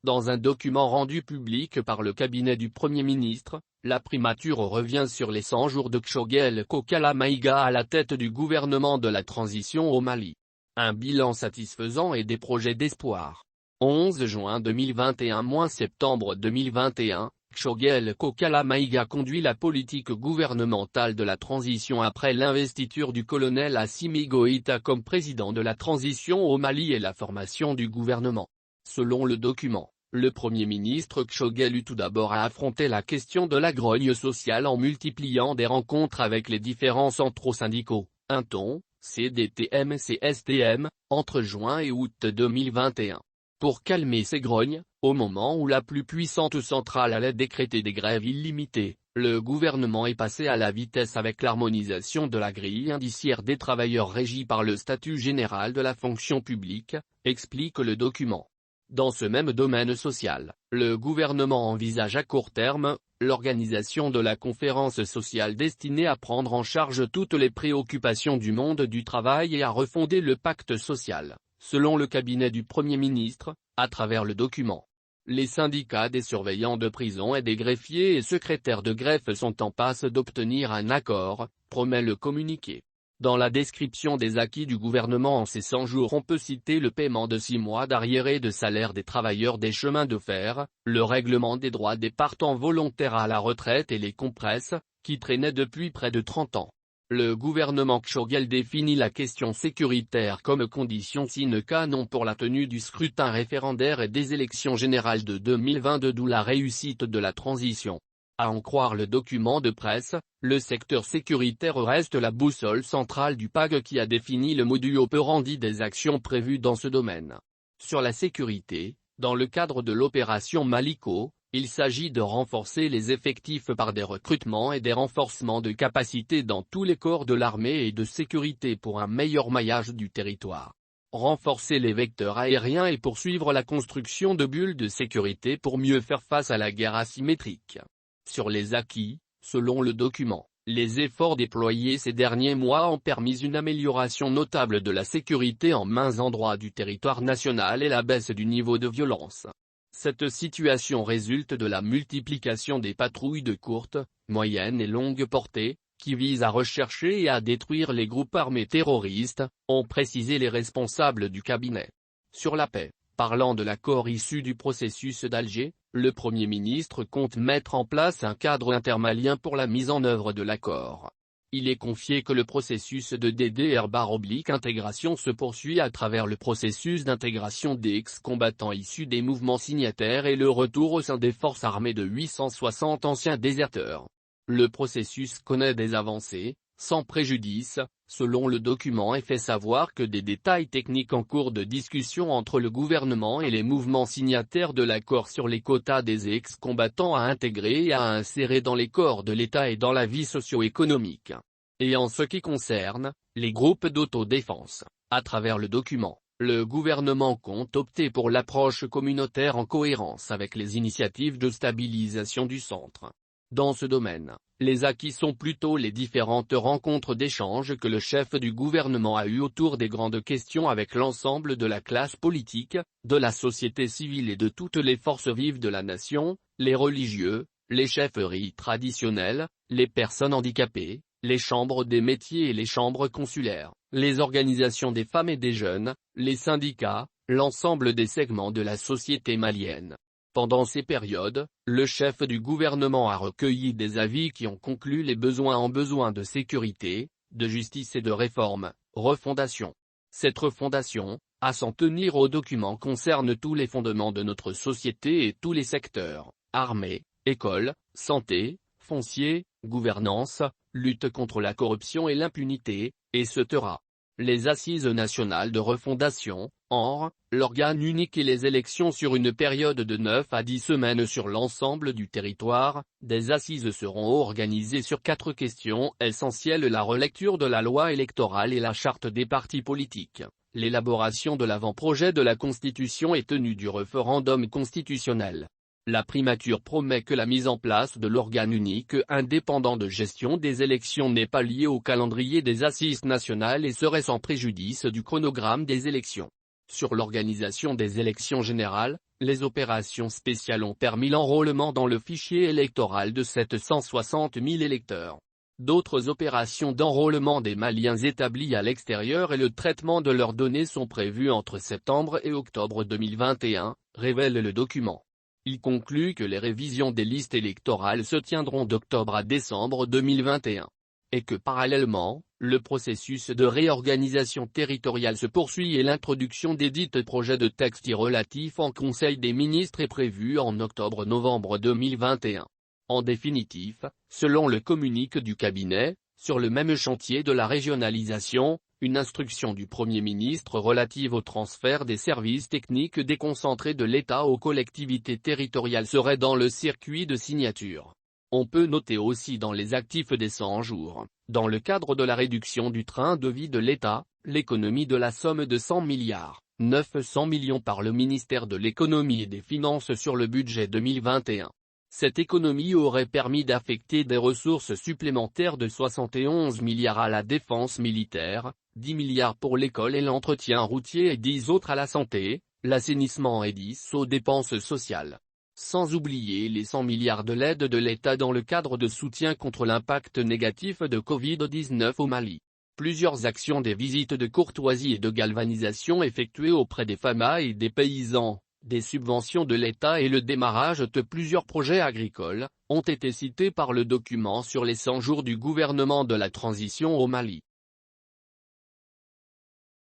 Dans un document rendu public par le cabinet du Premier ministre, la primature revient sur les 100 jours de Choguel Kokala Maïga à la tête du gouvernement de la transition au Mali. Un bilan satisfaisant et des projets d'espoir. 11 juin 2021-septembre 2021, Choguel Kokala Maïga conduit la politique gouvernementale de la transition après l'investiture du colonel Assimi Goïta comme président de la transition au Mali et la formation du gouvernement. Selon le document, le Premier ministre Choguel eut tout d'abord à affronter la question de la grogne sociale en multipliant des rencontres avec les différents centraux syndicaux, Unton, CDTM et CSTM, entre juin et août 2021. Pour calmer ces grognes, au moment où la plus puissante centrale allait décréter des grèves illimitées, le gouvernement est passé à la vitesse avec l'harmonisation de la grille indiciaire des travailleurs régie par le statut général de la fonction publique, explique le document. Dans ce même domaine social, le gouvernement envisage à court terme, l'organisation de la conférence sociale destinée à prendre en charge toutes les préoccupations du monde du travail et à refonder le pacte social, selon le cabinet du Premier ministre, à travers le document. Les syndicats des surveillants de prison et des greffiers et secrétaires de greffe sont en passe d'obtenir un accord, promet le communiqué. Dans la description des acquis du gouvernement en ces 100 jours, on peut citer le paiement de 6 mois d'arriérés de salaire des travailleurs des chemins de fer, le règlement des droits des partants volontaires à la retraite et les compresses, qui traînaient depuis près de 30 ans. Le gouvernement Choguel définit la question sécuritaire comme condition sine qua non pour la tenue du scrutin référendaire et des élections générales de 2022, d'où la réussite de la transition. À en croire le document de presse, le secteur sécuritaire reste la boussole centrale du PAG qui a défini le modus operandi des actions prévues dans ce domaine. Sur la sécurité, dans le cadre de l'opération Maliko, il s'agit de renforcer les effectifs par des recrutements et des renforcements de capacités dans tous les corps de l'armée et de sécurité pour un meilleur maillage du territoire. Renforcer les vecteurs aériens et poursuivre la construction de bulles de sécurité pour mieux faire face à la guerre asymétrique. Sur les acquis, selon le document, les efforts déployés ces derniers mois ont permis une amélioration notable de la sécurité en maints endroits du territoire national et la baisse du niveau de violence. Cette situation résulte de la multiplication des patrouilles de courte, moyenne et longue portée, qui visent à rechercher et à détruire les groupes armés terroristes, ont précisé les responsables du cabinet. Sur la paix, parlant de l'accord issu du processus d'Alger, le Premier ministre compte mettre en place un cadre intermalien pour la mise en œuvre de l'accord. Il est confié que le processus de DDR/intégration se poursuit à travers le processus d'intégration des ex-combattants issus des mouvements signataires et le retour au sein des forces armées de 860 anciens déserteurs. Le processus connaît des avancées, sans préjudice, selon le document, et fait savoir que des détails techniques en cours de discussion entre le gouvernement et les mouvements signataires de l'accord sur les quotas des ex-combattants à intégrer et à insérer dans les corps de l'État et dans la vie socio-économique. Et en ce qui concerne les groupes d'autodéfense, à travers le document, le gouvernement compte opter pour l'approche communautaire en cohérence avec les initiatives de stabilisation du centre. Dans ce domaine, les acquis sont plutôt les différentes rencontres d'échange que le chef du gouvernement a eues autour des grandes questions avec l'ensemble de la classe politique, de la société civile et de toutes les forces vives de la nation, les religieux, les chefferies traditionnelles, les personnes handicapées, les chambres des métiers et les chambres consulaires, les organisations des femmes et des jeunes, les syndicats, l'ensemble des segments de la société malienne. Pendant ces périodes, le chef du gouvernement a recueilli des avis qui ont conclu les besoins en besoin de sécurité, de justice et de réforme, refondation. Cette refondation, à s'en tenir au document, concerne tous les fondements de notre société et tous les secteurs, armée, école, santé, foncier, gouvernance, lutte contre la corruption et l'impunité, etc. Les assises nationales de refondation, ANRE, l'organe unique et les élections sur une période de 9 à 10 semaines sur l'ensemble du territoire, des assises seront organisées sur 4 questions essentielles: la relecture de la loi électorale et la charte des partis politiques, l'élaboration de l'avant-projet de la Constitution et tenue du référendum constitutionnel. La primature promet que la mise en place de l'organe unique indépendant de gestion des élections n'est pas liée au calendrier des assises nationales et serait sans préjudice du chronogramme des élections. Sur l'organisation des élections générales, les opérations spéciales ont permis l'enrôlement dans le fichier électoral de 760 000 électeurs. D'autres opérations d'enrôlement des Maliens établis à l'extérieur et le traitement de leurs données sont prévues entre septembre et octobre 2021, révèle le document. Il conclut que les révisions des listes électorales se tiendront d'octobre à décembre 2021. Et que parallèlement, le processus de réorganisation territoriale se poursuit et l'introduction des dits projets de texte relatifs en Conseil des ministres est prévue en octobre-novembre 2021. En définitif, selon le communiqué du cabinet, sur le même chantier de la régionalisation, une instruction du Premier ministre relative au transfert des services techniques déconcentrés de l'État aux collectivités territoriales serait dans le circuit de signature. On peut noter aussi dans les actifs des 100 jours, dans le cadre de la réduction du train de vie de l'État, l'économie de la somme de 100 milliards, 900 millions par le ministère de l'Économie et des Finances sur le budget 2021. Cette économie aurait permis d'affecter des ressources supplémentaires de 71 milliards à la défense militaire, 10 milliards pour l'école et l'entretien routier et 10 autres à la santé, l'assainissement et 10 aux dépenses sociales. Sans oublier les 100 milliards de l'aide de l'État dans le cadre de soutien contre l'impact négatif de Covid-19 au Mali. Plusieurs actions des visites de courtoisie et de galvanisation effectuées auprès des FAMA et des paysans, des subventions de l'État et le démarrage de plusieurs projets agricoles, ont été cités par le document sur les 100 jours du gouvernement de la transition au Mali.